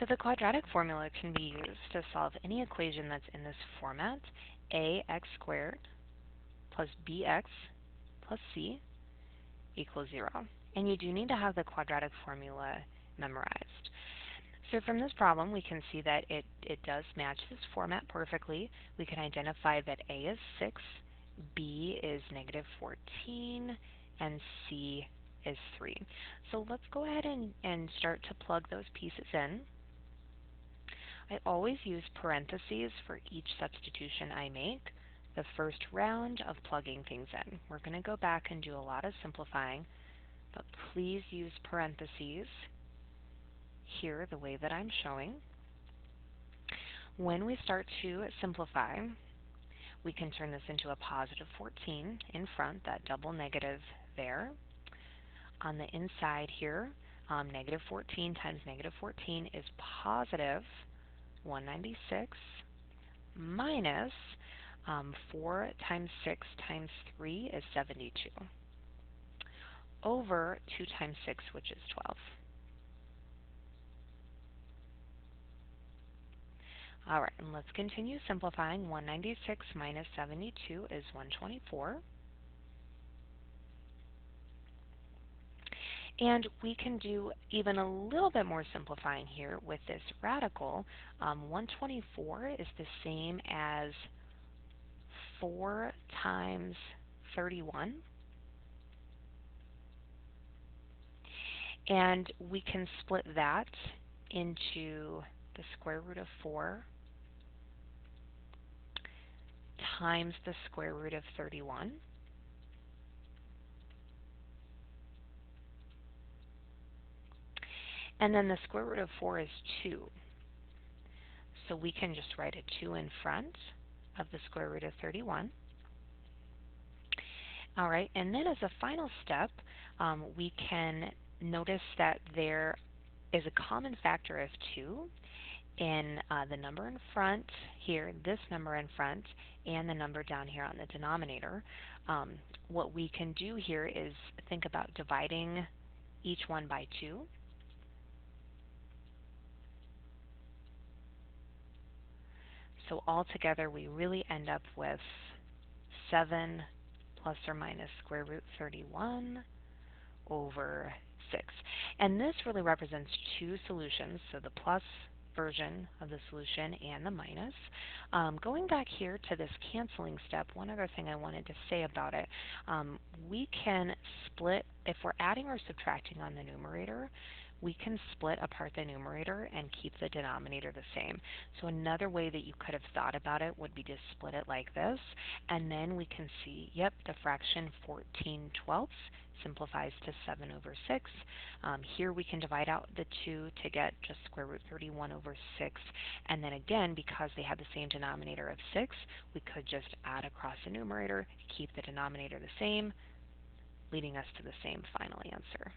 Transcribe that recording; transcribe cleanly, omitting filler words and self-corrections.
So the quadratic formula can be used to solve any equation that's in this format: ax squared plus bx plus c equals 0. And you do need to have the quadratic formula memorized. So from this problem, we can see that it does match this format perfectly. We can identify that a is 6, b is negative 14, and c is 3. So let's go ahead and start to plug those pieces in. I always use parentheses for each substitution I make the first round of plugging things in. We're going to go back and do a lot of simplifying, but please use parentheses here the way that I'm showing. When we start to simplify, we can turn this into a positive 14 in front, that double negative there. On the inside here, negative 14 times negative 14 is positive 196 minus 4 times 6 times 3 is 72 over 2 times 6, which is 12. All right, and let's continue simplifying. 196 minus 72 is 124. And we can do even a little bit more simplifying here with this radical. 124 is the same as 4 times 31. And we can split that into the square root of 4 times the square root of 31. And then the square root of 4 is 2. So we can just write a 2 in front of the square root of 31. All right, and then as a final step, we can notice that there is a common factor of 2 in the number in front here, this number in front, and the number down here on the denominator. What we can do here is think about dividing each one by 2. So altogether, we really end up with 7 plus or minus square root 31 over 6. And this really represents two solutions, so the plus version of the solution and the minus. Going back here to this canceling step, one other thing I wanted to say about it, we can split, if we're adding or subtracting on the numerator, we can split apart the numerator and keep the denominator the same. So another way that you could have thought about it would be to split it like this, and then we can see, yep, the fraction 14/12 simplifies to 7 over 6. Here we can divide out the 2 to get just square root 31 over 6, and then again, because they have the same denominator of 6, we could just add across the numerator, keep the denominator the same, leading us to the same final answer.